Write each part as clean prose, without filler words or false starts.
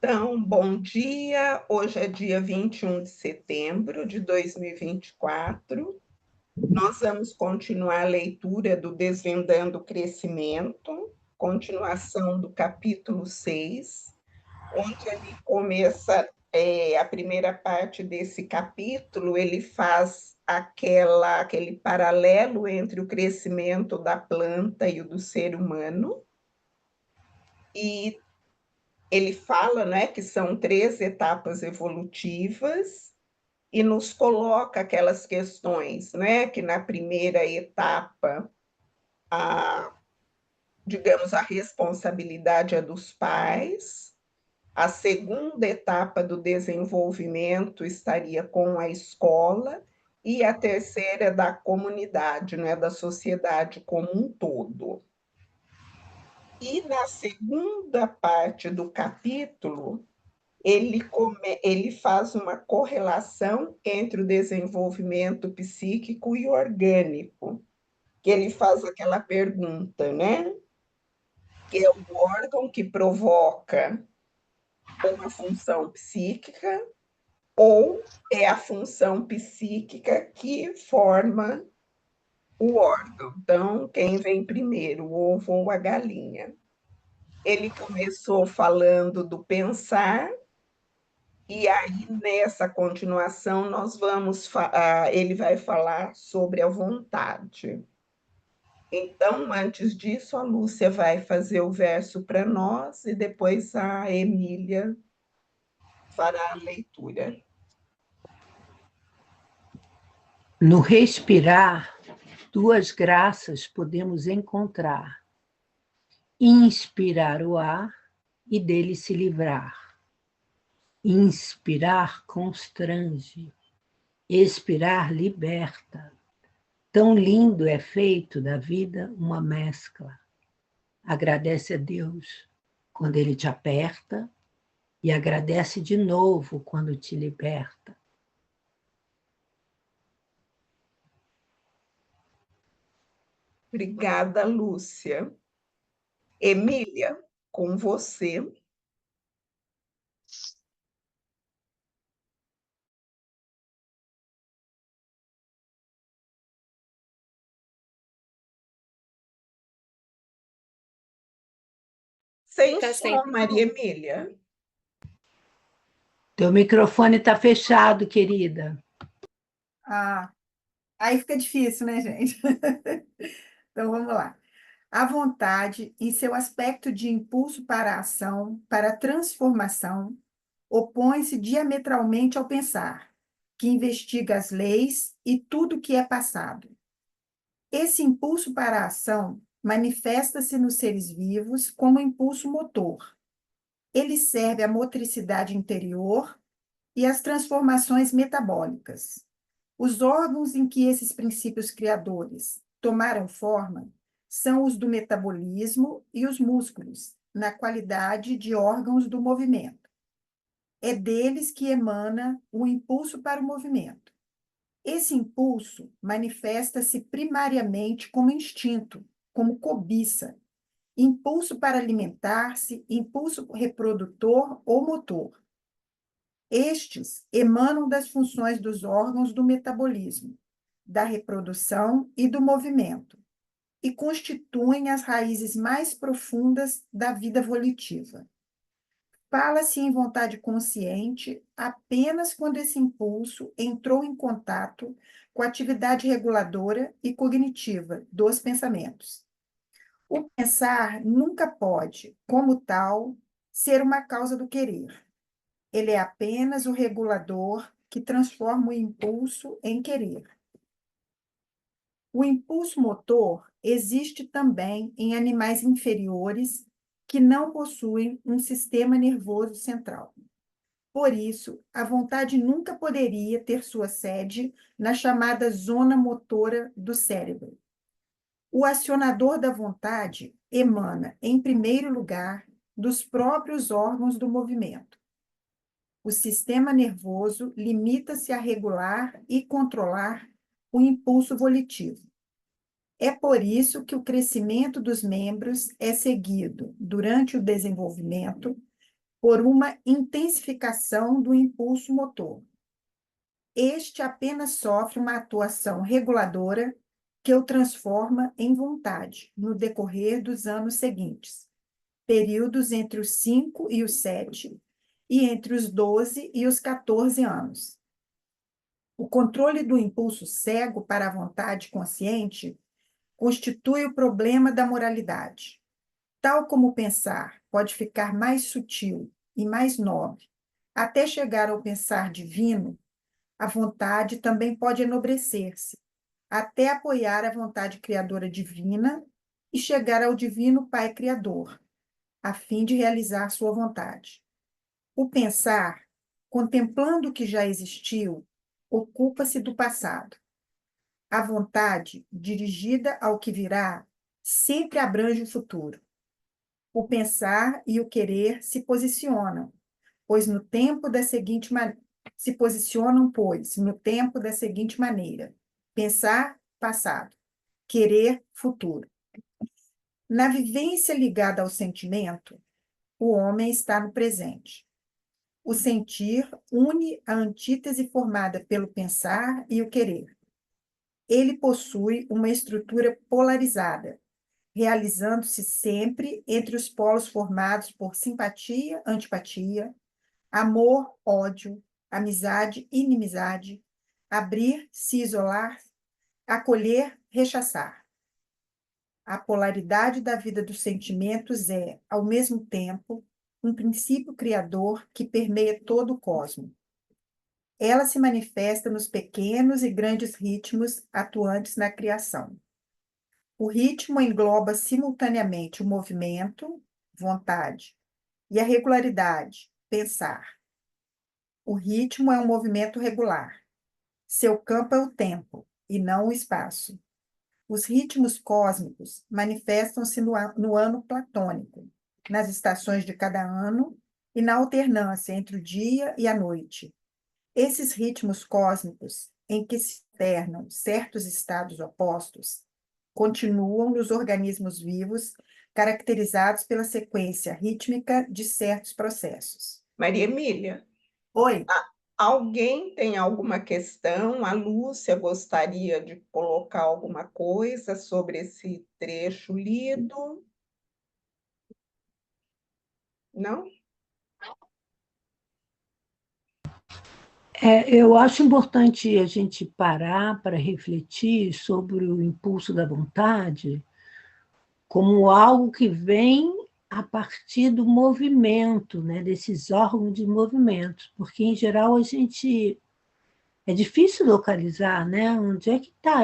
Então, bom dia. Hoje é dia 21 de setembro de 2024. Nós vamos continuar a leitura do Desvendando o Crescimento, continuação do capítulo 6, onde ele começa a primeira parte desse capítulo, ele faz aquele paralelo entre o crescimento da planta e o do ser humano, e ele fala, né, que são 3 etapas evolutivas e nos coloca aquelas questões, né, que na primeira etapa, a, digamos, a responsabilidade é dos pais, a segunda etapa do desenvolvimento estaria com a escola e a terceira é da comunidade, né, da sociedade como um todo. E na segunda parte do capítulo, ele faz uma correlação entre o desenvolvimento psíquico e orgânico, que ele faz aquela pergunta, né? Que é o órgão que provoca uma função psíquica ou é a função psíquica que forma o órgão. Então, quem vem primeiro, o ovo ou a galinha? Ele começou falando do pensar. E aí, nessa continuação, ele vai falar sobre a vontade. Então, antes disso, a Lúcia vai fazer o verso para nós e depois a Emília fará a leitura. No respirar, 2 graças podemos encontrar: inspirar o ar e dele se livrar. Inspirar constrange, expirar liberta. Tão lindo é feito da vida uma mescla. Agradece a Deus quando Ele te aperta e agradece de novo quando te liberta. Obrigada, Lúcia. Emília, com você. Sem som, Maria Emília. Teu microfone está fechado, querida. Aí fica difícil, né, gente? Então, vamos lá. A vontade, em seu aspecto de impulso para a ação, para a transformação, opõe-se diametralmente ao pensar, que investiga as leis e tudo o que é passado. Esse impulso para a ação manifesta-se nos seres vivos como impulso motor. Ele serve à motricidade interior e às transformações metabólicas. Os órgãos em que esses princípios criadores tomaram forma são os do metabolismo e os músculos, na qualidade de órgãos do movimento. É deles que emana o impulso para o movimento. Esse impulso manifesta-se primariamente como instinto, como cobiça, impulso para alimentar-se, impulso reprodutor ou motor. Estes emanam das funções dos órgãos do metabolismo, da reprodução e do movimento, e constituem as raízes mais profundas da vida volitiva. Fala-se em vontade consciente apenas quando esse impulso entrou em contato com a atividade reguladora e cognitiva dos pensamentos. O pensar nunca pode, como tal, ser uma causa do querer. Ele é apenas o regulador que transforma o impulso em querer. O impulso motor existe também em animais inferiores que não possuem um sistema nervoso central. Por isso, a vontade nunca poderia ter sua sede na chamada zona motora do cérebro. O acionador da vontade emana, em primeiro lugar, dos próprios órgãos do movimento. O sistema nervoso limita-se a regular e controlar o impulso volitivo. É por isso que o crescimento dos membros é seguido, durante o desenvolvimento, por uma intensificação do impulso motor. Este apenas sofre uma atuação reguladora que o transforma em vontade no decorrer dos anos seguintes, períodos entre os 5 e os 7, e entre os 12 e os 14 anos. O controle do impulso cego para a vontade consciente constitui o problema da moralidade. Tal como pensar pode ficar mais sutil e mais nobre, até chegar ao pensar divino, a vontade também pode enobrecer-se, até apoiar a vontade criadora divina e chegar ao divino Pai Criador, a fim de realizar sua vontade. O pensar, contemplando o que já existiu, ocupa-se do passado. A vontade, dirigida ao que virá, sempre abrange o futuro. O pensar e o querer se posicionam, pois no tempo da seguinte maneira: pensar, passado; querer, futuro. Na vivência ligada ao sentimento, o homem está no presente. O sentir une a antítese formada pelo pensar e o querer. Ele possui uma estrutura polarizada, realizando-se sempre entre os polos formados por simpatia, antipatia, amor, ódio, amizade, inimizade, abrir, se isolar, acolher, rechaçar. A polaridade da vida dos sentimentos é, ao mesmo tempo, um princípio criador que permeia todo o cosmos. Ela se manifesta nos pequenos e grandes ritmos atuantes na criação. O ritmo engloba simultaneamente o movimento, vontade, e a regularidade, pensar. O ritmo é um movimento regular. Seu campo é o tempo, e não o espaço. Os ritmos cósmicos manifestam-se no ano platônico, nas estações de cada ano e na alternância entre o dia e a noite. Esses ritmos cósmicos, em que se alternam certos estados opostos, continuam nos organismos vivos, caracterizados pela sequência rítmica de certos processos. Maria Emília, Oi, alguém tem alguma questão? A Lúcia gostaria de colocar alguma coisa sobre esse trecho lido? Não? Eu acho importante a gente parar para refletir sobre o impulso da vontade como algo que vem a partir do movimento, né, desses órgãos de movimento, porque, em geral, é difícil localizar, né, onde é que está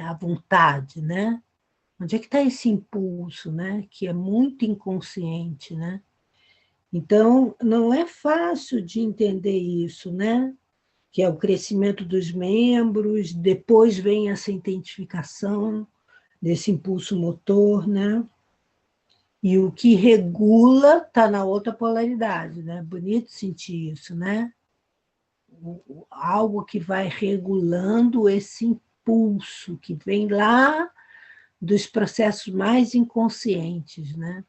a vontade, né? Onde é que está esse impulso, né, que é muito inconsciente, né? Então, não é fácil de entender isso, né? Que é o crescimento dos membros, depois vem essa identificação desse impulso motor, né? E o que regula está na outra polaridade, né? Bonito sentir isso, né? Algo que vai regulando esse impulso que vem lá dos processos mais inconscientes, né?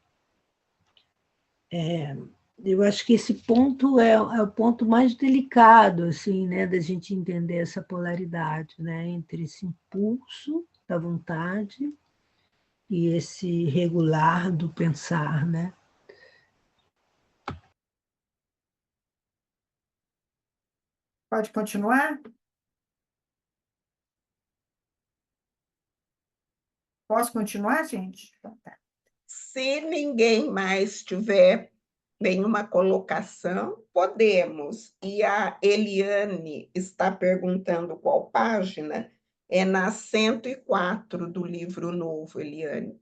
Eu acho que esse ponto é o ponto mais delicado, assim, né, da gente entender essa polaridade, né, entre esse impulso da vontade e esse regular do pensar, né? pode continuar? Posso continuar, gente? Então, tá. Se ninguém mais tiver nenhuma colocação, podemos. E a Eliane está perguntando qual página. É na 104 do livro novo, Eliane.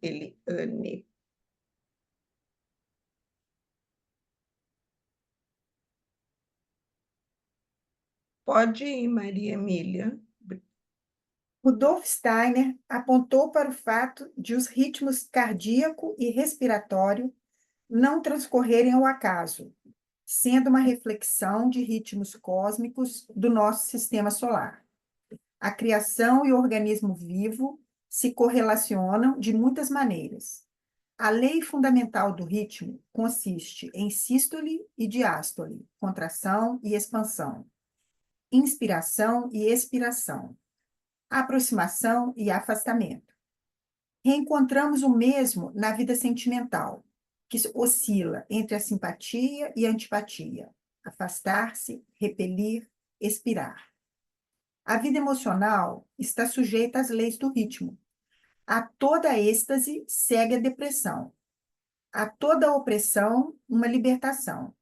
Pode ir, Maria Emília. Rudolf Steiner apontou para o fato de os ritmos cardíaco e respiratório não transcorrerem ao acaso, sendo uma reflexão de ritmos cósmicos do nosso sistema solar. A criação e o organismo vivo se correlacionam de muitas maneiras. A lei fundamental do ritmo consiste em sístole e diástole, contração e expansão, inspiração e expiração, aproximação e afastamento. Reencontramos o mesmo na vida sentimental, que oscila entre a simpatia e a antipatia, afastar-se, repelir, expirar. A vida emocional está sujeita às leis do ritmo. A toda êxtase segue a depressão. A toda opressão, uma libertação.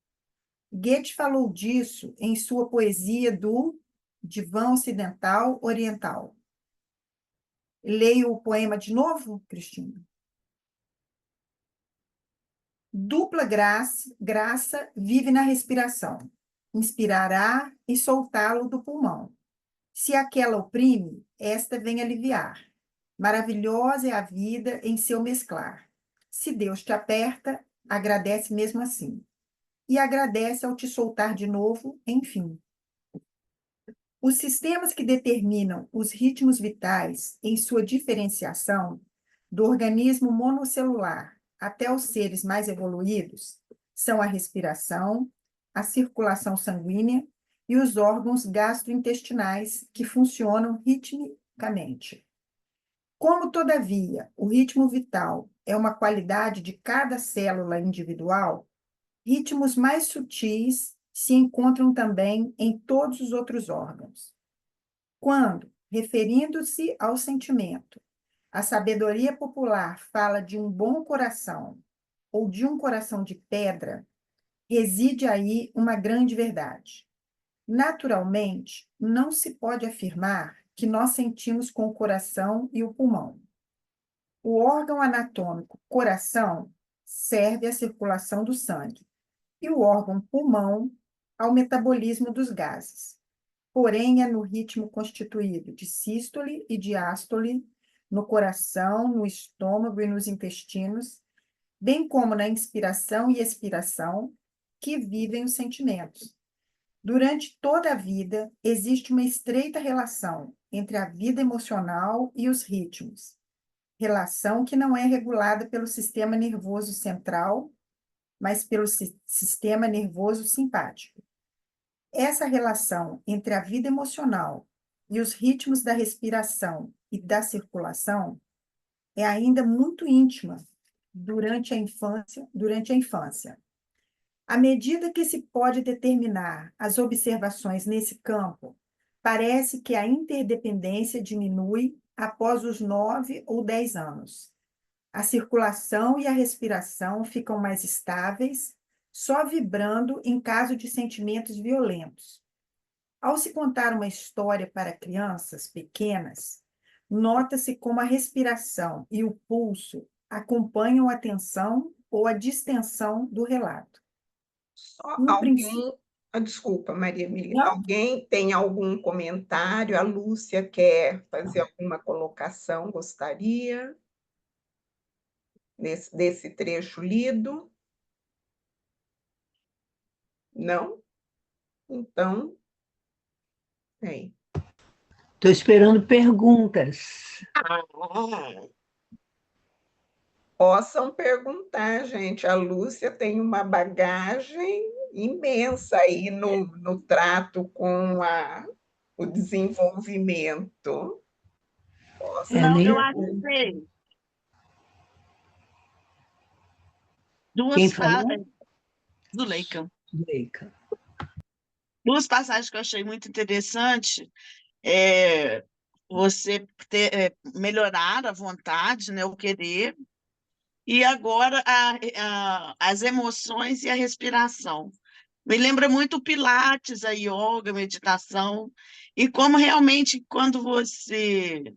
Goethe falou disso em sua poesia do Divã Ocidental Oriental. Leio o poema de novo, Cristina? Dupla graça vive na respiração. Inspirar ar e soltá-lo do pulmão. Se aquela oprime, esta vem aliviar. Maravilhosa é a vida em seu mesclar. Se Deus te aperta, agradece mesmo assim. E agradece ao te soltar de novo, enfim. Os sistemas que determinam os ritmos vitais em sua diferenciação, do organismo monocelular até os seres mais evoluídos, são a respiração, a circulação sanguínea e os órgãos gastrointestinais que funcionam ritmicamente. Como, todavia, o ritmo vital é uma qualidade de cada célula individual, ritmos mais sutis se encontram também em todos os outros órgãos. Quando, referindo-se ao sentimento, a sabedoria popular fala de um bom coração ou de um coração de pedra, reside aí uma grande verdade. Naturalmente, não se pode afirmar que nós sentimos com o coração e o pulmão. O órgão anatômico coração serve à circulação do sangue e o órgão pulmão ao metabolismo dos gases. Porém, é no ritmo constituído de sístole e diástole, no coração, no estômago e nos intestinos, bem como na inspiração e expiração, que vivem os sentimentos. Durante toda a vida, existe uma estreita relação entre a vida emocional e os ritmos, relação que não é regulada pelo sistema nervoso central, mas pelo sistema nervoso simpático. Essa relação entre a vida emocional e os ritmos da respiração e da circulação é ainda muito íntima durante a infância. À medida que se pode determinar as observações nesse campo, parece que a interdependência diminui após os 9 ou 10 anos. A circulação e a respiração ficam mais estáveis, só vibrando em caso de sentimentos violentos. Ao se contar uma história para crianças pequenas, nota-se como a respiração e o pulso acompanham a tensão ou a distensão do relato. Só No princípio, alguém... Desculpa, Maria Emília. não, Alguém tem algum comentário? A Lúcia quer fazer alguma colocação? Gostaria? Desse trecho lido? Não? Então, bem. Estou esperando perguntas. Possam perguntar, gente. A Lúcia tem uma bagagem imensa aí no trato com o desenvolvimento. Não, eu Nem... achei Quem duas, falou? Zuleika, Leica. duas passagens que eu achei muito interessante. É, você melhorar a vontade, né, o querer, e agora as emoções e a respiração. Me lembra muito o Pilates, a yoga, a meditação, e como realmente quando você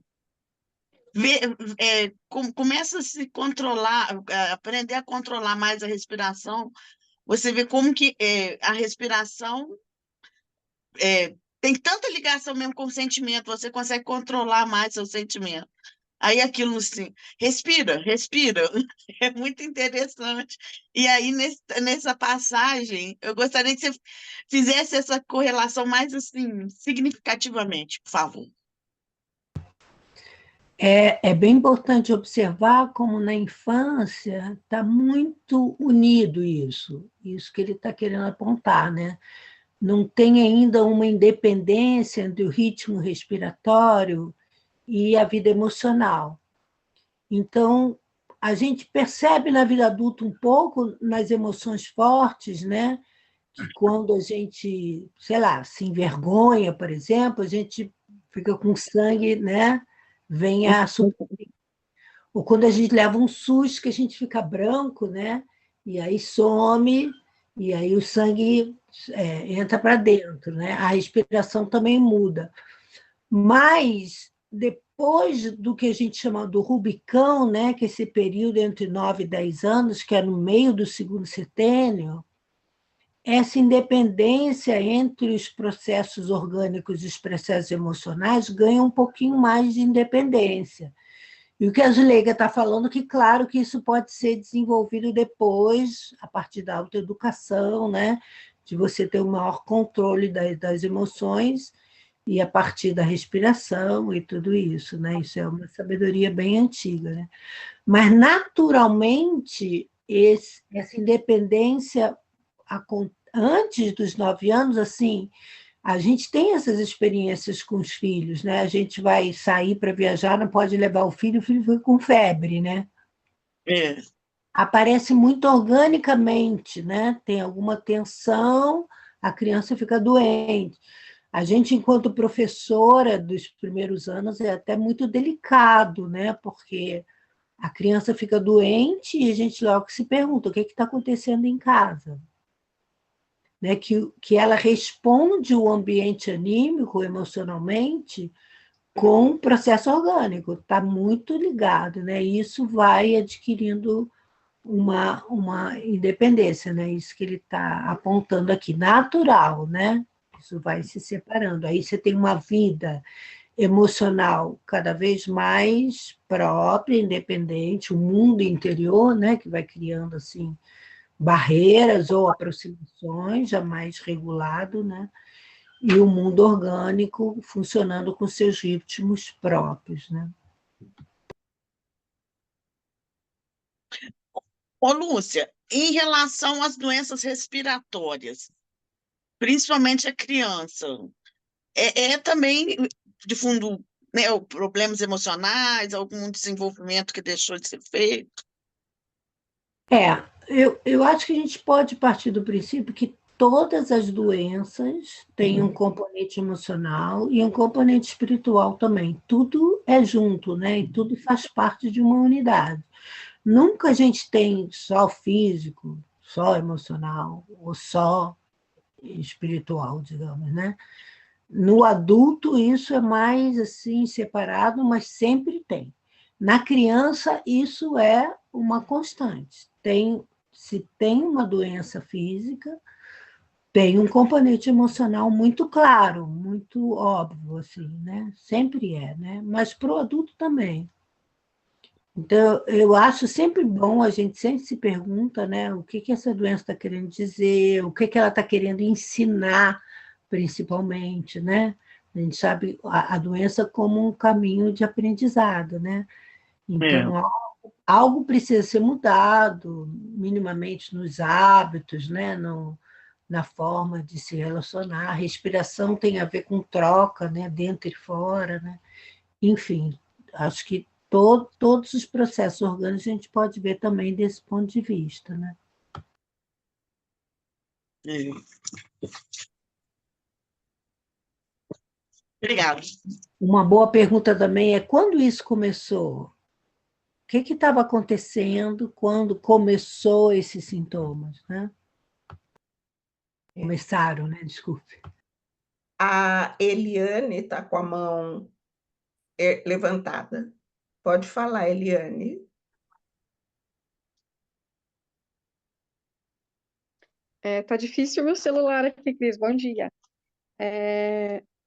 começa a se controlar, aprender a controlar mais a respiração, você vê como que a respiração tem tanta ligação mesmo com o sentimento, você consegue controlar mais seu sentimento. Aí aquilo assim, respira, respira, é muito interessante. E aí, nessa passagem, eu gostaria que você fizesse essa correlação mais assim, significativamente, por favor. É bem importante observar como na infância está muito unido isso que ele está querendo apontar, né? Não tem ainda uma independência entre o ritmo respiratório e a vida emocional. Então, a gente percebe na vida adulta um pouco nas emoções fortes, né? Que quando a gente, sei lá, se envergonha, por exemplo, a gente fica com sangue, né? Vem a ou quando a gente leva um susto, que a gente fica branco, né? E aí some, e aí o sangue entra para dentro, né? A respiração também muda. Mas depois do que a gente chama do Rubicão, né? Que é esse período entre 9 e 10 anos, que é no meio do segundo setênio, essa independência entre os processos orgânicos e os processos emocionais ganha um pouquinho mais de independência. E o que a Zuleika está falando, que claro que isso pode ser desenvolvido depois, a partir da autoeducação, né? De você ter um maior controle das emoções e a partir da respiração e tudo isso, né? Isso é uma sabedoria bem antiga, né? Mas, naturalmente, essa independência, antes dos 9 anos, assim, a gente tem essas experiências com os filhos, né? A gente vai sair para viajar, não pode levar o filho fica com febre, né? É. Aparece muito organicamente, né? Tem alguma tensão, a criança fica doente. A gente, enquanto professora dos primeiros anos, é até muito delicado, né? Porque a criança fica doente e a gente logo se pergunta o que está acontecendo em casa. Né, que ela responde o ambiente anímico, emocionalmente, com o processo orgânico, está muito ligado, né? Isso vai adquirindo uma independência, né? Isso que ele está apontando aqui, natural, né? Isso vai se separando. Aí você tem uma vida emocional cada vez mais própria, independente, o mundo interior, né? Que vai criando assim barreiras ou aproximações já mais regulado, né? E o mundo orgânico funcionando com seus ritmos próprios, né? Ô, Lúcia, em relação às doenças respiratórias, principalmente a criança, é também, de fundo, né, problemas emocionais, algum desenvolvimento que deixou de ser feito? Eu acho que a gente pode partir do princípio que todas as doenças têm um componente emocional e um componente espiritual também. Tudo é junto, né? E tudo faz parte de uma unidade. Nunca a gente tem só físico, só emocional, ou só espiritual, digamos, né? No adulto, isso é mais assim separado, mas sempre tem. Na criança, isso é uma constante. Se tem uma doença física, tem um componente emocional muito claro, muito óbvio, assim, né? Sempre é, né? Mas para o adulto também. Então, eu acho sempre bom, a gente sempre se pergunta, né, o que essa doença está querendo dizer, o que ela está querendo ensinar, principalmente, né? A gente sabe a doença como um caminho de aprendizado, né? É. Então, algo precisa ser mudado, minimamente nos hábitos, né? Na forma de se relacionar. A respiração tem a ver com troca, né? Dentro e fora, né? Enfim, acho que todos os processos orgânicos a gente pode ver também desse ponto de vista, né? É. Obrigada. Uma boa pergunta também é quando isso começou? O que estava acontecendo quando começou esses sintomas, né? Começaram, né? Desculpe. A Eliane está com a mão levantada. Pode falar, Eliane. Tá difícil o meu celular aqui, Cris. Bom dia.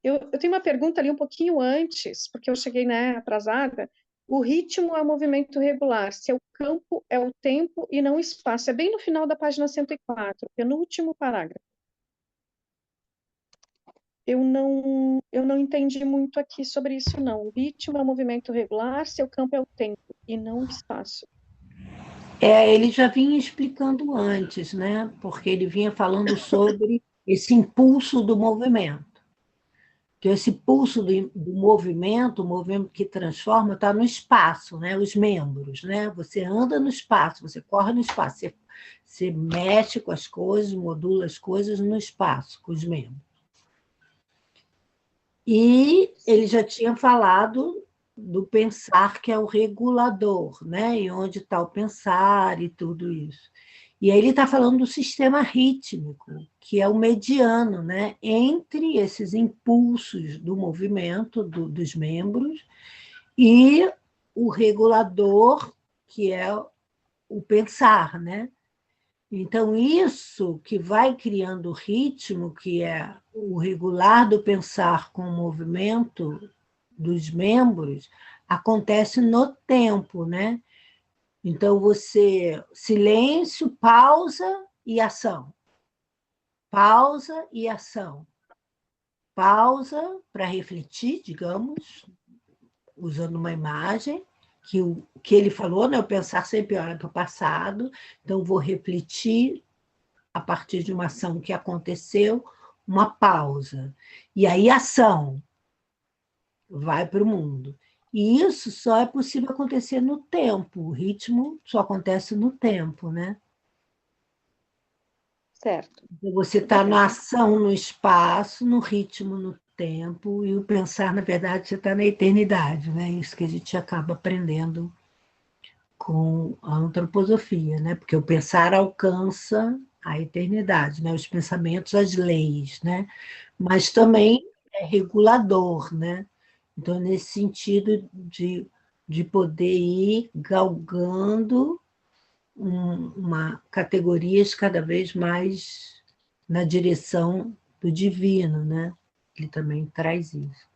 Eu tenho uma pergunta ali um pouquinho antes, porque eu cheguei, né, atrasada. O ritmo é o movimento regular, se é o campo, é o tempo e não o espaço. É bem no final da página 104, penúltimo parágrafo. eu não entendi muito aqui sobre isso, não. O ritmo é o movimento regular, seu campo é o tempo, e não o espaço. Ele já vinha explicando antes, né? Porque ele vinha falando sobre esse impulso do movimento. Que esse pulso do movimento, o movimento que transforma, está no espaço, né? Os membros, né? Você anda no espaço, você corre no espaço, você mexe com as coisas, modula as coisas no espaço, com os membros. E ele já tinha falado do pensar, que é o regulador, né? E onde está o pensar e tudo isso. E aí ele está falando do sistema rítmico, que é o mediano, né? Entre esses impulsos do movimento dos membros e o regulador, que é o pensar, né? Então, isso que vai criando o ritmo, que é o regular do pensar com o movimento dos membros, acontece no tempo, né? Então, silêncio, pausa e ação. Pausa e ação. Pausa para refletir, digamos, usando uma imagem, que ele falou, né? O pensar sempre olha para o passado, então vou refletir a partir de uma ação que aconteceu, uma pausa. E aí ação vai para o mundo. E isso só é possível acontecer no tempo, o ritmo só acontece no tempo, né? Certo. Você está na ação no espaço, no ritmo no tempo, e o pensar, na verdade, você está na eternidade, né? Isso que a gente acaba aprendendo com a antroposofia, né? Porque o pensar alcança a eternidade, né? Os pensamentos, as leis, né? Mas também é regulador, né? Então, nesse sentido de poder ir galgando categorias cada vez mais na direção do divino, né? Ele também traz isso.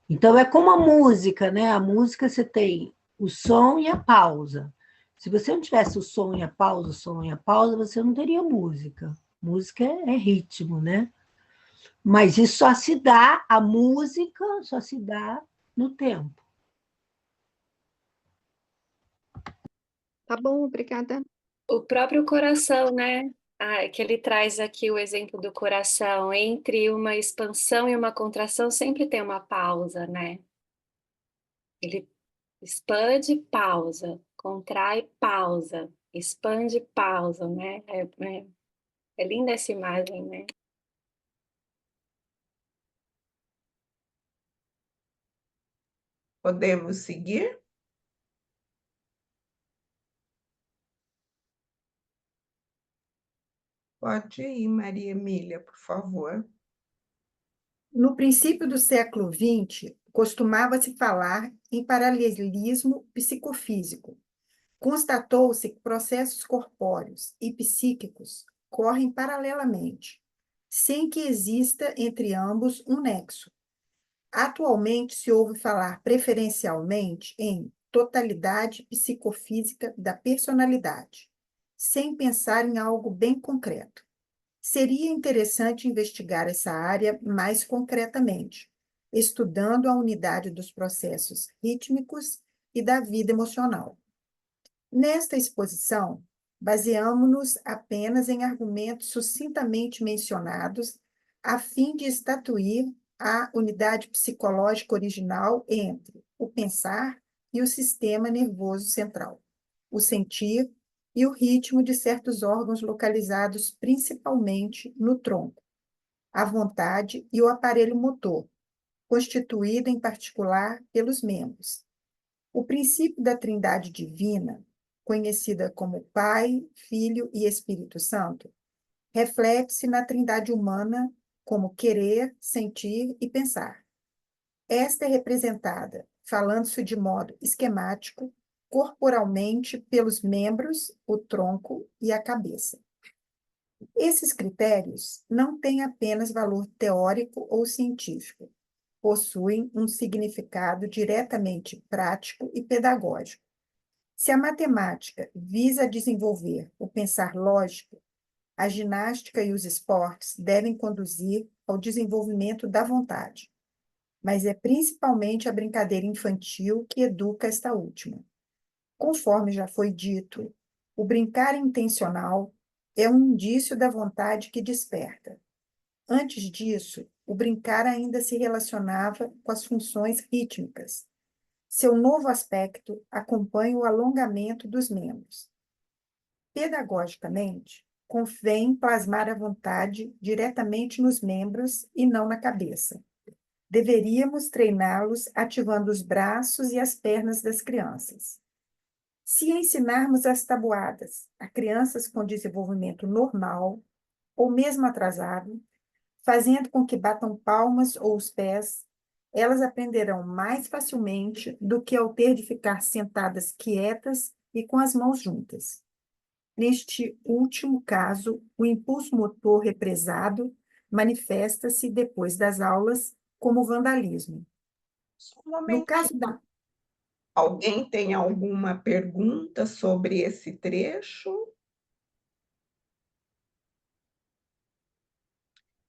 Então, é como a música, né? A música você tem o som e a pausa. Se você não tivesse o som e a pausa, o som e a pausa, você não teria música. Música é ritmo, né? Mas isso só se dá, a música só se dá no tempo. Tá bom, obrigada. O próprio coração, né? Que ele traz aqui o exemplo do coração. Entre uma expansão e uma contração sempre tem uma pausa, né? Ele expande, pausa, contrai, pausa, expande, pausa, né? É linda essa imagem, né? Podemos seguir? Pode ir, Maria Emília, por favor. No princípio do século XX, costumava-se falar em paralelismo psicofísico. Constatou-se que processos corpóreos e psíquicos correm paralelamente, sem que exista entre ambos um nexo. Atualmente se ouve falar preferencialmente em totalidade psicofísica da personalidade, sem pensar em algo bem concreto. Seria interessante investigar essa área mais concretamente, estudando a unidade dos processos rítmicos e da vida emocional. Nesta exposição, baseamo-nos apenas em argumentos sucintamente mencionados, a fim de estatuir a unidade psicológica original entre o pensar e o sistema nervoso central, o sentir e o ritmo de certos órgãos localizados principalmente no tronco, a vontade e o aparelho motor, constituído em particular pelos membros. O princípio da Trindade Divina, conhecida como Pai, Filho e Espírito Santo, reflete-se na Trindade humana como querer, sentir e pensar. Esta é representada, falando-se de modo esquemático, corporalmente pelos membros, o tronco e a cabeça. Esses critérios não têm apenas valor teórico ou científico, possuem um significado diretamente prático e pedagógico. Se a matemática visa desenvolver o pensar lógico, A ginástica e os esportes devem conduzir ao desenvolvimento da vontade, mas é principalmente a brincadeira infantil que educa esta última. Conforme já foi dito, o brincar intencional é um indício da vontade que desperta. Antes disso, o brincar ainda se relacionava com as funções rítmicas. Seu novo aspecto acompanha o alongamento dos membros. Pedagogicamente, convém plasmar a vontade diretamente nos membros e não na cabeça. Deveríamos treiná-los ativando os braços e as pernas das crianças. Se ensinarmos as tabuadas a crianças com desenvolvimento normal ou mesmo atrasado, fazendo com que batam palmas ou os pés, elas aprenderão mais facilmente do que ao ter de ficar sentadas quietas e com as mãos juntas. Neste último caso, o impulso motor represado manifesta-se depois das aulas como vandalismo. Só um No momento. caso da... Alguém tem alguma pergunta sobre esse trecho?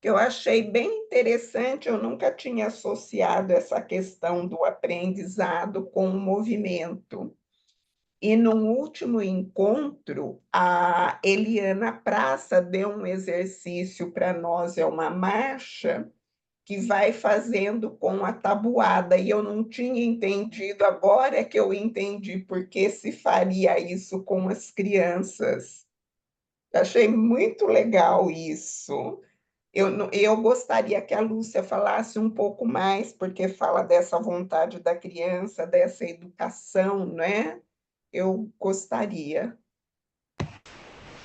Eu achei bem interessante, eu nunca tinha associado essa questão do aprendizado com o movimento. E no último encontro, a Eliana Praça deu um exercício para nós, é uma marcha, que vai fazendo com a tabuada, e eu não tinha entendido, agora é que eu entendi por que se faria isso com as crianças. Achei muito legal isso. Eu gostaria que a Lúcia falasse um pouco mais, porque fala dessa vontade da criança, dessa educação, né? Eu gostaria.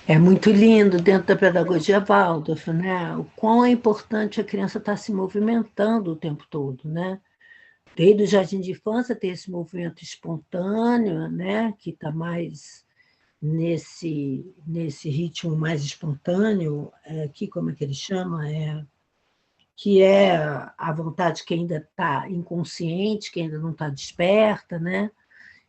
É muito lindo dentro da pedagogia Waldorf, né? O quão é importante a criança estar se movimentando o tempo todo, né? Desde o jardim de infância ter esse movimento espontâneo, né? Que está mais nesse ritmo mais espontâneo, aqui como é que ele chama? Que é a vontade que ainda está inconsciente, que ainda não está desperta, né?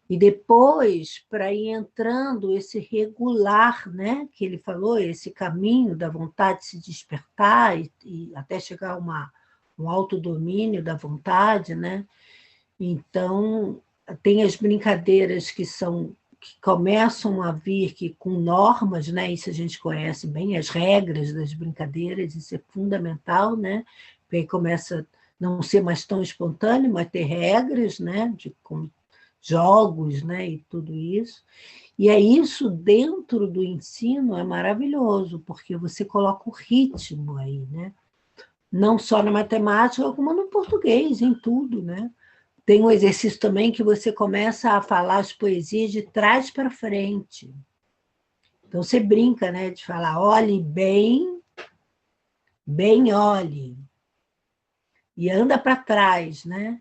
E depois, para ir entrando esse regular, né, que ele falou, esse caminho da vontade de se despertar e até chegar a um autodomínio da vontade, né? Então, tem as brincadeiras que começam a vir com normas, né? Isso a gente conhece bem, as regras das brincadeiras, isso é fundamental, né? Porque aí começa a não ser mais tão espontâneo, mas ter regras, né? Com jogos, né? E tudo isso. E é isso dentro do ensino é maravilhoso, porque você coloca o ritmo aí, né? Não só na matemática, como no português, em tudo, né? Tem um exercício também que você começa a falar as poesias de trás para frente. Então, você brinca, né? De falar, olhe bem, bem olhe. E anda para trás, né?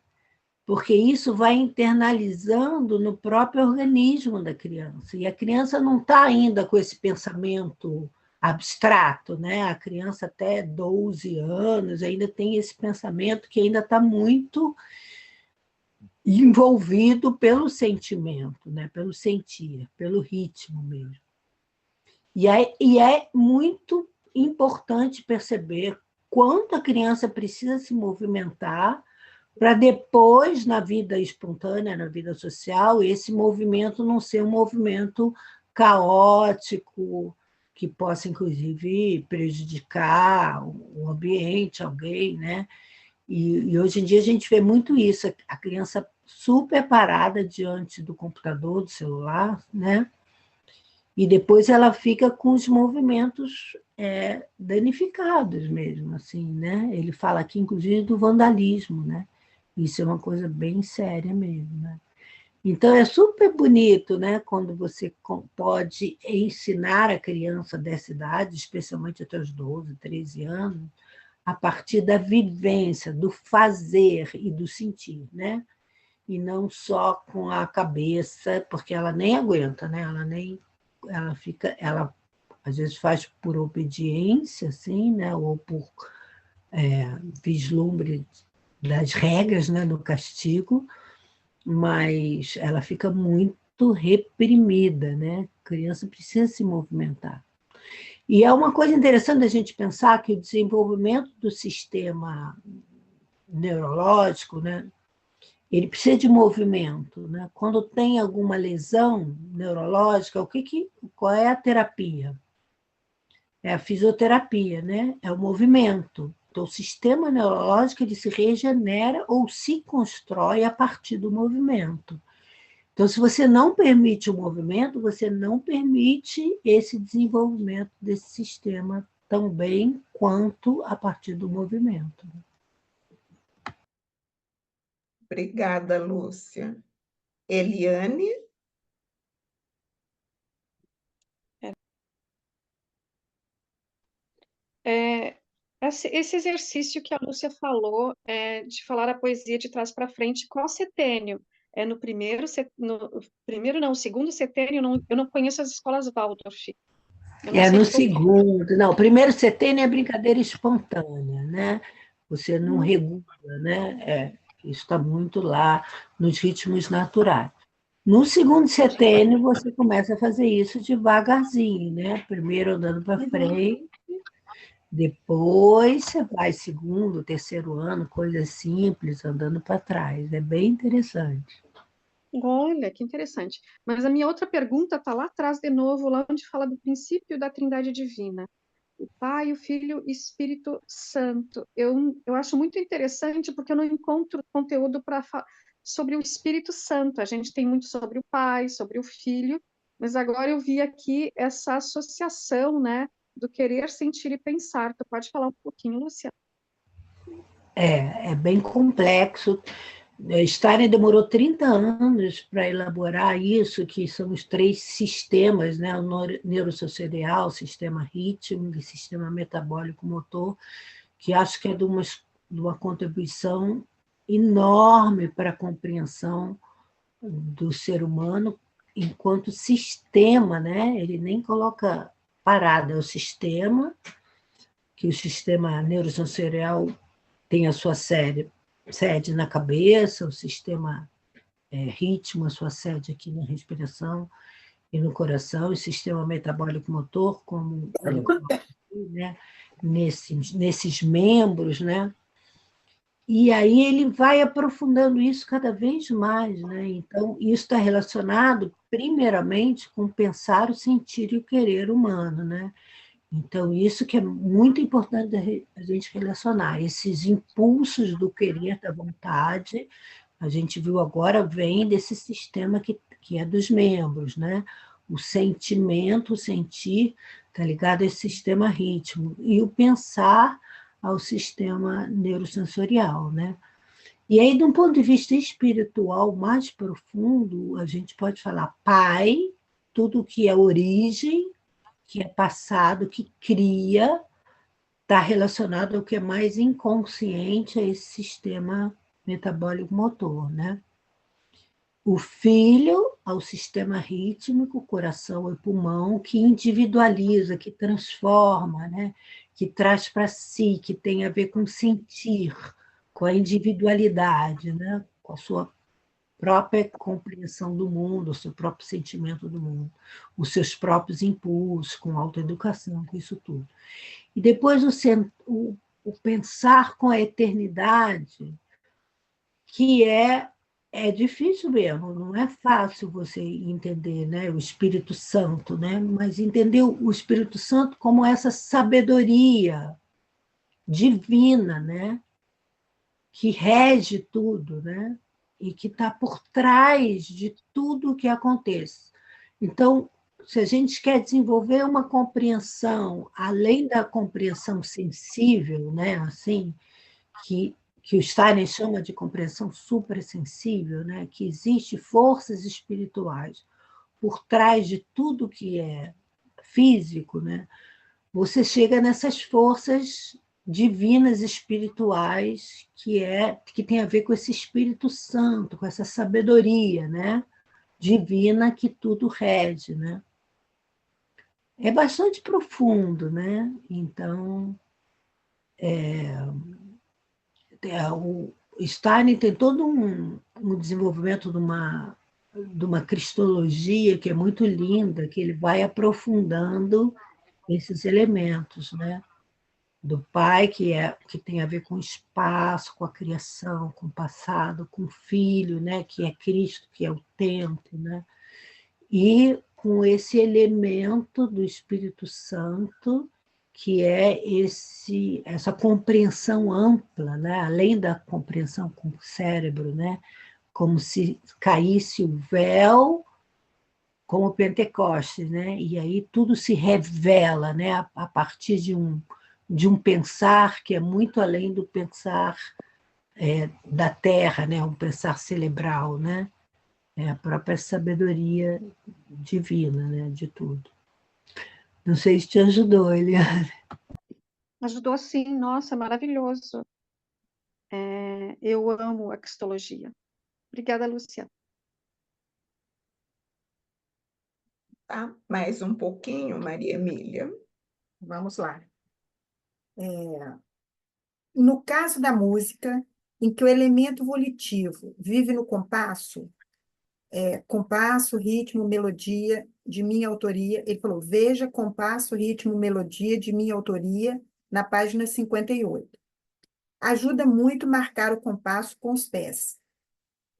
Porque isso vai internalizando no próprio organismo da criança. E a criança não está ainda com esse pensamento abstrato, né? A criança até 12 anos ainda tem esse pensamento que ainda está muito envolvido pelo sentimento, né? Pelo sentir, pelo ritmo mesmo. E é muito importante perceber quanto a criança precisa se movimentar para depois, na vida espontânea, na vida social, esse movimento não ser um movimento caótico, que possa, inclusive, prejudicar o ambiente, alguém, né? E hoje em dia a gente vê muito isso, a criança super parada diante do computador, do celular, né? E depois ela fica com os movimentos danificados mesmo, assim, né? Ele fala aqui, inclusive, do vandalismo, né? Isso é uma coisa bem séria mesmo, né? Então, é super bonito, né? Quando você pode ensinar a criança dessa idade, especialmente até os 12, 13 anos, a partir da vivência, do fazer e do sentir, né? E não só com a cabeça, porque ela nem aguenta, né? Ela às vezes faz por obediência, assim, né? Ou por vislumbre das regras, né? Do castigo, mas ela fica muito reprimida, né? A criança precisa se movimentar. E é uma coisa interessante a gente pensar que o desenvolvimento do sistema neurológico, né, ele precisa de movimento, né? Quando tem alguma lesão neurológica, qual é a terapia? É a fisioterapia, né? É o movimento. Então, o sistema neurológico ele se regenera ou se constrói a partir do movimento. Então, se você não permite o movimento, você não permite esse desenvolvimento desse sistema tão bem quanto a partir do movimento. Obrigada, Lúcia. Eliane? Esse exercício que a Lúcia falou, de falar a poesia de trás para frente, qual setênio? É no primeiro, no segundo setênio, eu não conheço as escolas Waldorf. Eu não É sei no de qual. segundo. Não, o primeiro setênio é brincadeira espontânea, né? Você não regula, né? Isso está muito lá nos ritmos naturais. No segundo setênio, você começa a fazer isso devagarzinho, né? Primeiro andando para frente, depois você vai segundo, terceiro ano, coisas simples, andando para trás. É bem interessante. Olha, que interessante. Mas a minha outra pergunta está lá atrás de novo, lá onde fala do princípio da Trindade Divina. O Pai, o Filho e o Espírito Santo. Eu acho muito interessante porque eu não encontro conteúdo sobre o Espírito Santo. A gente tem muito sobre o Pai, sobre o Filho, mas agora eu vi aqui essa associação, né, do querer, sentir e pensar. Tu pode falar um pouquinho, Luciana? É bem complexo. Steiner demorou 30 anos para elaborar isso, que são os 3 sistemas, né? O neurosensorial, o sistema rítmico e o sistema metabólico-motor, que acho que é de uma contribuição enorme para a compreensão do ser humano enquanto sistema, né? Ele nem coloca parada, é o sistema, que o sistema neurosensorial tem a sua sede na cabeça, o sistema ritmo, a sua sede aqui na respiração e no coração, o sistema metabólico motor, como ele coloca aqui, né? nesses membros, né? E aí ele vai aprofundando isso cada vez mais, né? Então, isso está relacionado, primeiramente, com pensar, o sentir e o querer humano, né? Então, isso que é muito importante a gente relacionar. Esses impulsos do querer, da vontade, a gente viu agora, vem desse sistema que é dos membros, né? O sentimento, o sentir, está ligado a esse sistema ritmo. E o pensar ao sistema neurosensorial, né? E aí, de um ponto de vista espiritual mais profundo, a gente pode falar pai, tudo que é origem, que é passado, que cria, está relacionado ao que é mais inconsciente, a esse sistema metabólico motor, né? O filho ao sistema rítmico, coração e pulmão, que individualiza, que transforma, né? Que traz para si, que tem a ver com sentir, com a individualidade, né? Com a sua própria compreensão do mundo, o seu próprio sentimento do mundo, os seus próprios impulsos, com autoeducação, com isso tudo. E depois o pensar com a eternidade, que é difícil mesmo, não é fácil você entender, né, o Espírito Santo, né, mas entender o Espírito Santo como essa sabedoria divina, né, que rege tudo, né, e que está por trás de tudo o que acontece. Então, se a gente quer desenvolver uma compreensão, além da compreensão sensível, né, assim, que o Steiner chama de compreensão suprassensível, né, que existe forças espirituais por trás de tudo que é físico, né, você chega nessas forças divinas espirituais que tem a ver com esse Espírito Santo, com essa sabedoria, né, divina que tudo rege, né? É bastante profundo, né? Então, o Steiner tem todo um desenvolvimento de uma cristologia que é muito linda, que ele vai aprofundando esses elementos, né? Do pai, que tem a ver com o espaço, com a criação, com o passado, com o filho, né? Que é Cristo, que é o tempo, né? E com esse elemento do Espírito Santo, que é essa compreensão ampla, né? Além da compreensão com o cérebro, né? Como se caísse o véu, como Pentecostes, né? E aí tudo se revela, né? A partir de um pensar que é muito além do pensar da Terra, né? Um pensar cerebral, né? É a própria sabedoria divina, né? De tudo. Não sei se te ajudou, Eliane. Ajudou sim, nossa, maravilhoso. Eu amo a cristologia. Obrigada, Luciana. Tá? Mais um pouquinho, Maria Emília. Vamos lá. No caso da música, em que o elemento volitivo vive no compasso, compasso, ritmo, melodia de minha autoria, ele falou, veja compasso, ritmo, melodia de minha autoria na página 58. Ajuda muito marcar o compasso com os pés.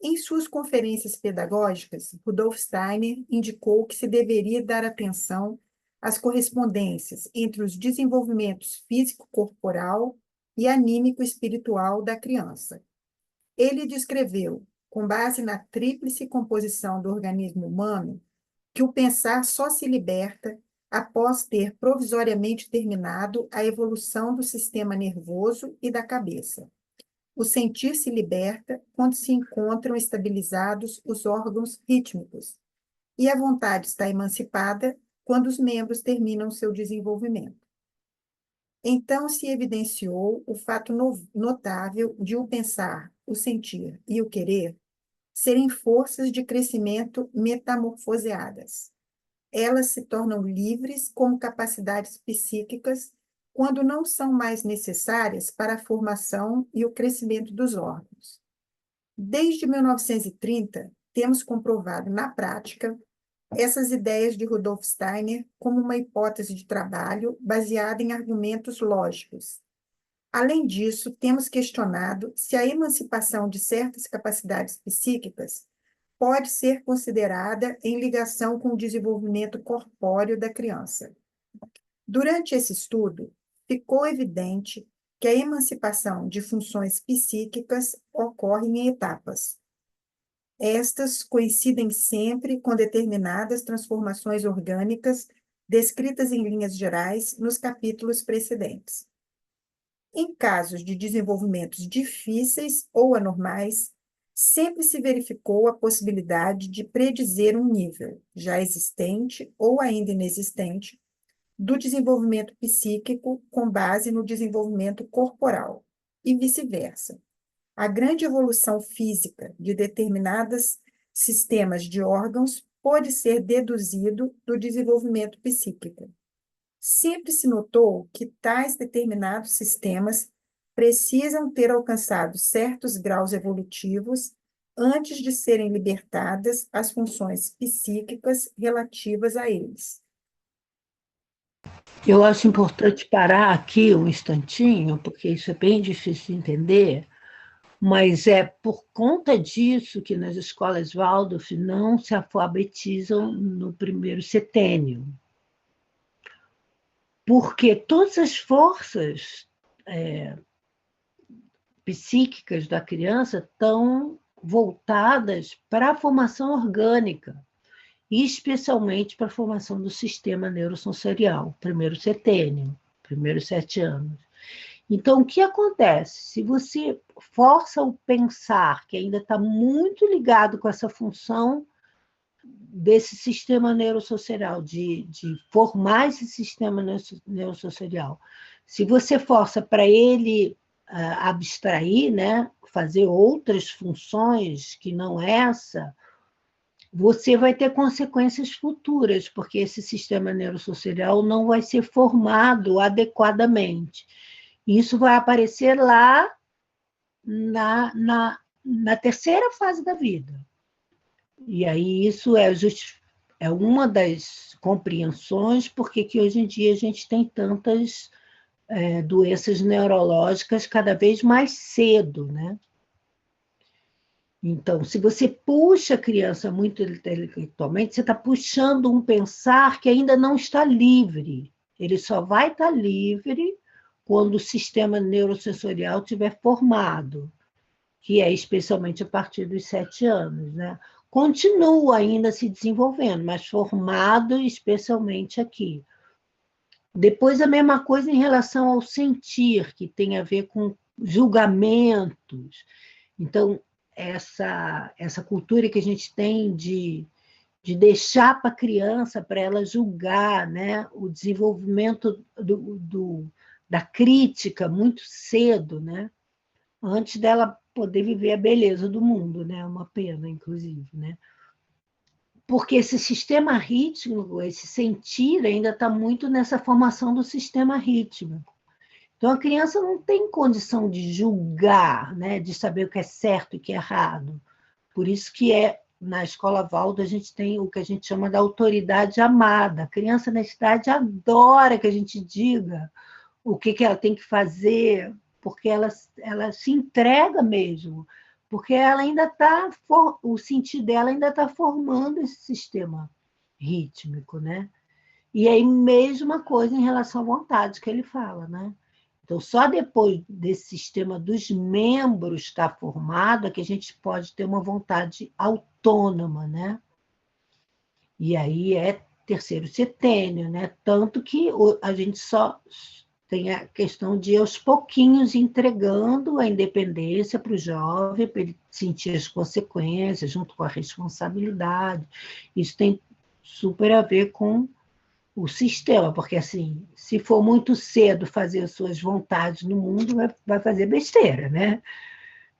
Em suas conferências pedagógicas, Rudolf Steiner indicou que se deveria dar atenção às correspondências entre os desenvolvimentos físico-corporal e anímico-espiritual da criança. Ele descreveu, com base na tríplice composição do organismo humano, que o pensar só se liberta após ter provisoriamente terminado a evolução do sistema nervoso e da cabeça. O sentir se liberta quando se encontram estabilizados os órgãos rítmicos, e a vontade está emancipada quando os membros terminam seu desenvolvimento. Então se evidenciou o fato notável de o pensar, o sentir e o querer serem forças de crescimento metamorfoseadas. Elas se tornam livres como capacidades psíquicas quando não são mais necessárias para a formação e o crescimento dos órgãos. Desde 1930, temos comprovado na prática essas ideias de Rudolf Steiner como uma hipótese de trabalho baseada em argumentos lógicos. Além disso, temos questionado se a emancipação de certas capacidades psíquicas pode ser considerada em ligação com o desenvolvimento corpóreo da criança. Durante esse estudo, ficou evidente que a emancipação de funções psíquicas ocorre em etapas. Estas coincidem sempre com determinadas transformações orgânicas descritas em linhas gerais nos capítulos precedentes. Em casos de desenvolvimentos difíceis ou anormais, sempre se verificou a possibilidade de predizer um nível, já existente ou ainda inexistente, do desenvolvimento psíquico com base no desenvolvimento corporal, e vice-versa. A grande evolução física de determinados sistemas de órgãos pode ser deduzido do desenvolvimento psíquico. Sempre se notou que tais determinados sistemas precisam ter alcançado certos graus evolutivos antes de serem libertadas as funções psíquicas relativas a eles. Eu acho importante parar aqui um instantinho, porque isso é bem difícil de entender, mas é por conta disso que nas escolas Waldorf não se alfabetizam no primeiro setênio. Porque todas as forças psíquicas da criança estão voltadas para a formação orgânica, e especialmente para a formação do sistema neurosensorial, primeiro setênio, primeiros 7 anos. Então, o que acontece? Se você força o pensar, que ainda está muito ligado com essa função desse sistema neurosensorial, de formar esse sistema neurosensorial, se você força para ele abstrair, né, fazer outras funções que não essa, você vai ter consequências futuras, porque esse sistema neurosensorial não vai ser formado adequadamente. Isso vai aparecer lá na terceira fase da vida. E aí isso é é uma das compreensões porque que hoje em dia a gente tem tantas doenças neurológicas cada vez mais cedo, né? Então, se você puxa a criança muito intelectualmente, você está puxando um pensar que ainda não está livre. Ele só vai estar livre quando o sistema neurosensorial estiver formado, que é especialmente a partir dos 7 anos, né? Continua ainda se desenvolvendo, mas formado especialmente aqui. Depois, a mesma coisa em relação ao sentir, que tem a ver com julgamentos. Então, essa cultura que a gente tem de deixar para a criança, para ela julgar, né? O desenvolvimento da crítica muito cedo, né? Antes dela poder viver a beleza do mundo, né? É uma pena, inclusive, né? Porque esse sistema rítmico, esse sentir, ainda está muito nessa formação do sistema rítmico. Então, a criança não tem condição de julgar, né, de saber o que é certo e o que é errado. Por isso que na escola Waldorf a gente tem o que a gente chama da autoridade amada. A criança na cidade adora que a gente diga o que ela tem que fazer, porque ela se entrega mesmo, porque ela ainda está, o sentir dela ainda está formando esse sistema rítmico, né? E aí, mesma coisa em relação à vontade que ele fala, né? Então, só depois desse sistema dos membros estar formado é que a gente pode ter uma vontade autônoma, né? E aí é terceiro setênio, né? Tanto que a gente só tem a questão de aos pouquinhos entregando a independência para o jovem, para ele sentir as consequências, junto com a responsabilidade. Isso tem super a ver com o sistema, porque assim, se for muito cedo fazer as suas vontades no mundo, vai fazer besteira, né?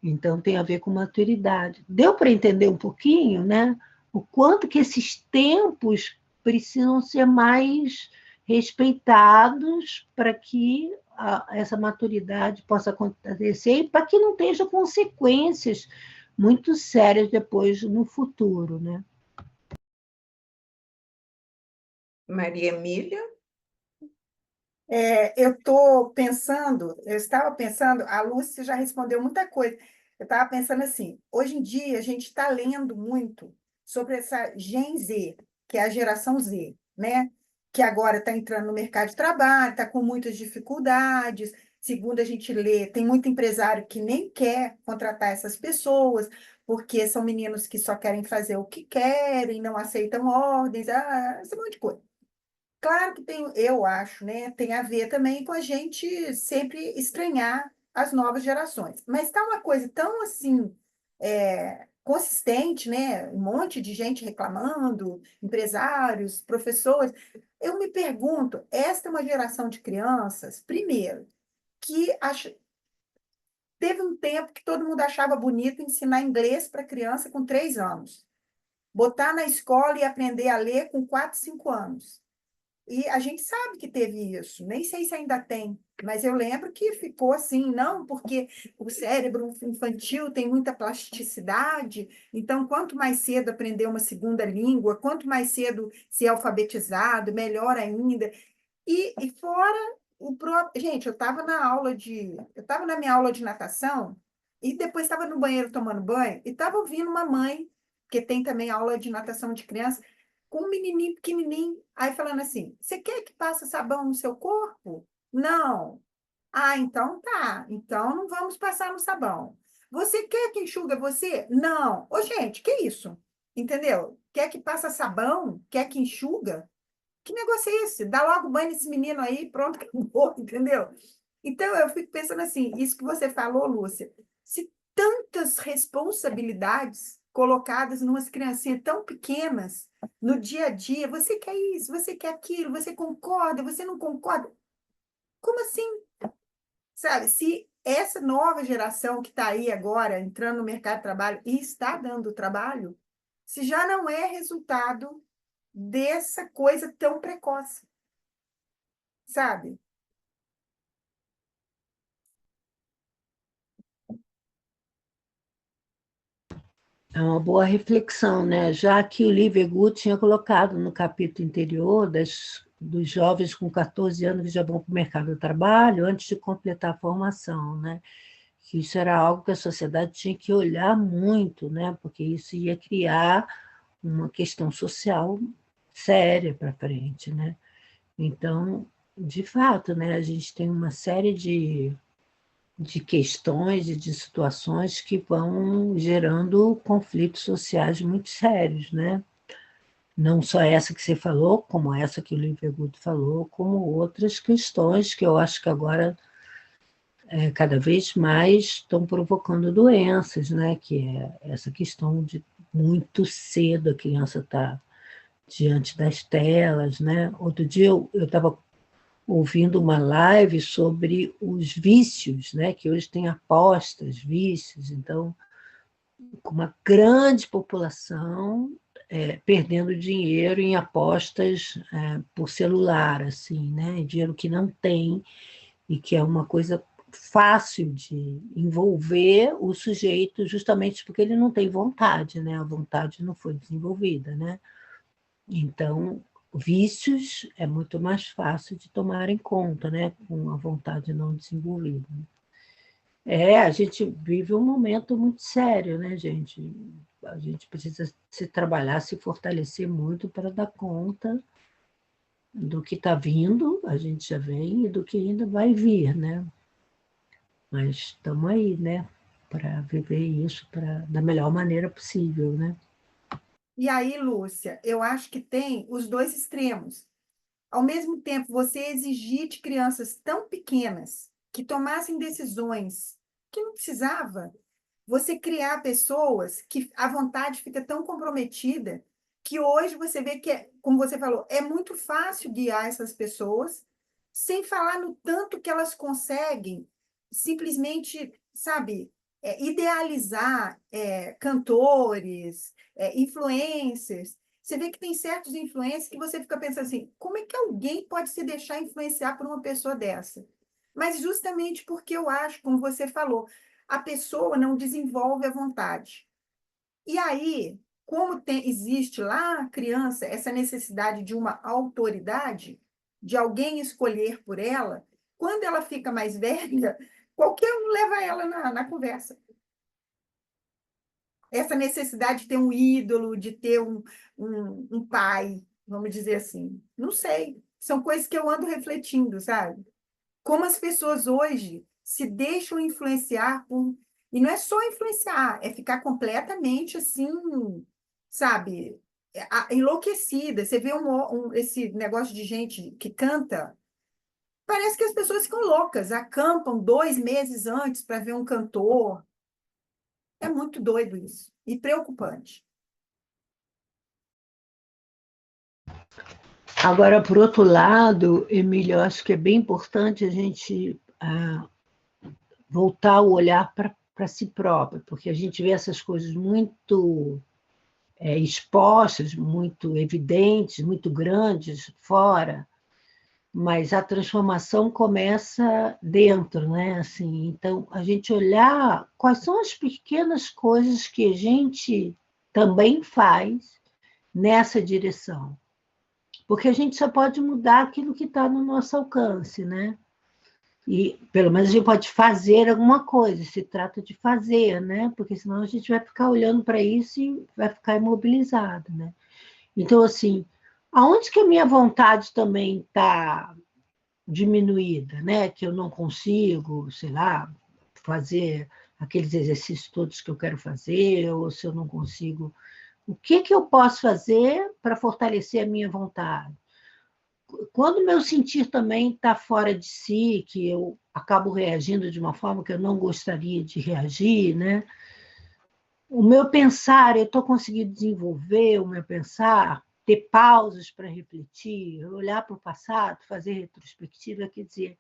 Então tem a ver com maturidade. Deu para entender um pouquinho, né? O quanto que esses tempos precisam ser mais respeitados para que essa maturidade possa acontecer e para que não tenha consequências muito sérias depois no futuro, né? Maria Emília? Eu estava pensando, a Lúcia já respondeu muita coisa. Eu estava pensando assim, hoje em dia a gente está lendo muito sobre essa Gen Z, que é a geração Z, né? Que agora está entrando no mercado de trabalho, está com muitas dificuldades. Segundo a gente lê, tem muito empresário que nem quer contratar essas pessoas, porque são meninos que só querem fazer o que querem, não aceitam ordens, esse monte de coisa. Claro que tem, eu acho, né? Tem a ver também com a gente sempre estranhar as novas gerações. Mas está uma coisa tão assim consistente, né? Um monte de gente reclamando, empresários, professores. Eu me pergunto, esta é uma geração de crianças, primeiro, que teve um tempo que todo mundo achava bonito ensinar inglês para criança com 3 anos, botar na escola e aprender a ler com 4, 5 anos. E a gente sabe que teve isso, nem sei se ainda tem, mas eu lembro que ficou assim, não, porque o cérebro infantil tem muita plasticidade, então quanto mais cedo aprender uma segunda língua, quanto mais cedo ser alfabetizado, melhor ainda. E fora o próprio. Gente, eu estava na minha aula de natação e depois estava no banheiro tomando banho e estava ouvindo uma mãe, que tem também aula de natação de criança, com um menininho pequenininho, aí falando assim: você quer que passe sabão no seu corpo? Não. Ah, então tá. Então não vamos passar no sabão. Você quer que enxuga você? Não. Ô, gente, que isso? Entendeu? Quer que passa sabão? Quer que enxuga? Que negócio é esse? Dá logo banho nesse menino aí, pronto, acabou, entendeu? Então, eu fico pensando assim, isso que você falou, Lúcia, se tantas responsabilidades colocadas em umas criancinhas tão pequenas, no dia a dia, você quer isso, você quer aquilo, você concorda, você não concorda? Como assim? Sabe, se essa nova geração que está aí agora, entrando no mercado de trabalho e está dando trabalho, se já não é resultado dessa coisa tão precoce, sabe? É uma boa reflexão, né? Já que o Livergood tinha colocado no capítulo anterior dos jovens com 14 anos que já vão para o mercado do trabalho antes de completar a formação, né? Que isso era algo que a sociedade tinha que olhar muito, né? Porque isso ia criar uma questão social séria para frente, né? Então, de fato, né, a gente tem uma série de questões e de situações que vão gerando conflitos sociais muito sérios, né? Não só essa que você falou, como essa que o Livergood falou, como outras questões que eu acho que agora cada vez mais estão provocando doenças, né? Que é essa questão de muito cedo a criança estar diante das telas, né? Outro dia eu estava ouvindo uma live sobre os vícios, né? Que hoje tem apostas, vícios, então, com uma grande população perdendo dinheiro em apostas por celular, assim, né? Dinheiro que não tem e que é uma coisa fácil de envolver o sujeito justamente porque ele não tem vontade, né? A vontade não foi desenvolvida, né? Então, vícios é muito mais fácil de tomar em conta, né? Com a vontade não desenvolvida. A gente vive um momento muito sério, né, gente? A gente precisa se trabalhar, se fortalecer muito para dar conta do que está vindo, a gente já vem, e do que ainda vai vir, né? Mas estamos aí, né? Para viver isso da melhor maneira possível, né? E aí, Lúcia, eu acho que tem os dois extremos. Ao mesmo tempo, você exigir de crianças tão pequenas que tomassem decisões que não precisava, você criar pessoas que a vontade fica tão comprometida que hoje você vê que, como você falou, é muito fácil guiar essas pessoas, sem falar no tanto que elas conseguem simplesmente, sabe, idealizar cantores, influencers. Você vê que tem certos influencers que você fica pensando assim, como é que alguém pode se deixar influenciar por uma pessoa dessa? Mas justamente porque eu acho, como você falou, a pessoa não desenvolve a vontade. E aí, como existe lá, criança, essa necessidade de uma autoridade, de alguém escolher por ela, quando ela fica mais velha, qualquer um leva ela na conversa. Essa necessidade de ter um ídolo, de ter um pai, vamos dizer assim. Não sei. São coisas que eu ando refletindo, sabe? Como as pessoas hoje se deixam influenciar por. E não é só influenciar, é ficar completamente assim, sabe, enlouquecida. Você vê esse negócio de gente que canta, parece que as pessoas ficam loucas, acampam 2 meses antes para ver um cantor. É muito doido isso e preocupante. Agora, por outro lado, Emília, eu acho que é bem importante a gente voltar o olhar para si próprio, porque a gente vê essas coisas muito expostas, muito evidentes, muito grandes fora, mas a transformação começa dentro, né? Assim, então, a gente olhar quais são as pequenas coisas que a gente também faz nessa direção. Porque a gente só pode mudar aquilo que está no nosso alcance, né? E pelo menos a gente pode fazer alguma coisa, se trata de fazer, né? Porque senão a gente vai ficar olhando para isso e vai ficar imobilizado, né? Então, assim, aonde que a minha vontade também está diminuída, né? Que eu não consigo, sei lá, fazer aqueles exercícios todos que eu quero fazer, ou se eu não consigo, o que eu posso fazer para fortalecer a minha vontade? Quando o meu sentir também está fora de si, que eu acabo reagindo de uma forma que eu não gostaria de reagir, né? O meu pensar, eu estou conseguindo desenvolver o meu pensar, ter pausas para refletir, olhar para o passado, fazer retrospectiva, quer dizer,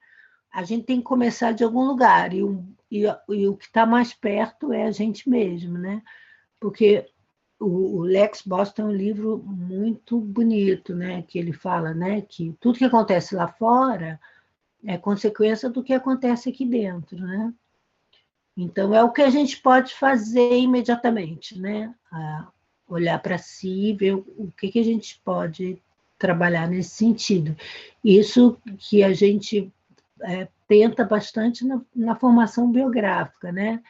a gente tem que começar de algum lugar, e o que está mais perto é a gente mesmo, né? Porque o Lex Boss tem um livro muito bonito, né? Que ele fala, né? Que tudo que acontece lá fora é consequência do que acontece aqui dentro, né? Então, é o que a gente pode fazer imediatamente, né? Olhar para si e ver o que a gente pode trabalhar nesse sentido. Isso que a gente tenta bastante na formação biográfica, né?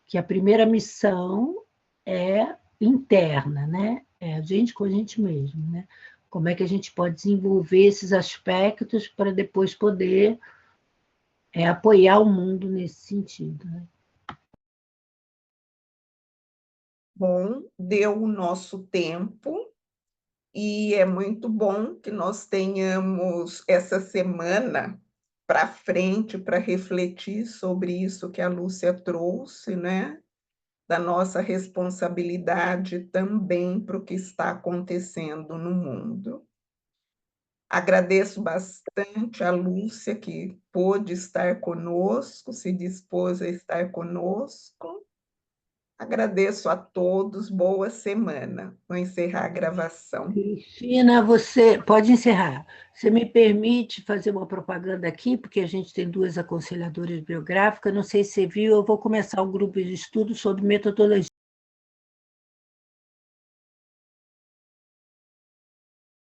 Que a primeira missão é interna, né? É a gente com a gente mesmo, né? Como é que a gente pode desenvolver esses aspectos para depois poder apoiar o mundo nesse sentido, né? Bom, deu o nosso tempo e é muito bom que nós tenhamos essa semana para frente para refletir sobre isso que a Lúcia trouxe, né? Da nossa responsabilidade também para o que está acontecendo no mundo. Agradeço bastante a Lúcia, que pôde estar conosco, se dispôs a estar conosco. Agradeço a todos, boa semana. Vou encerrar a gravação. Cristina, você pode encerrar. Você me permite fazer uma propaganda aqui, porque a gente tem 2 aconselhadoras biográficas. Não sei se você viu, eu vou começar um grupo de estudo sobre metodologia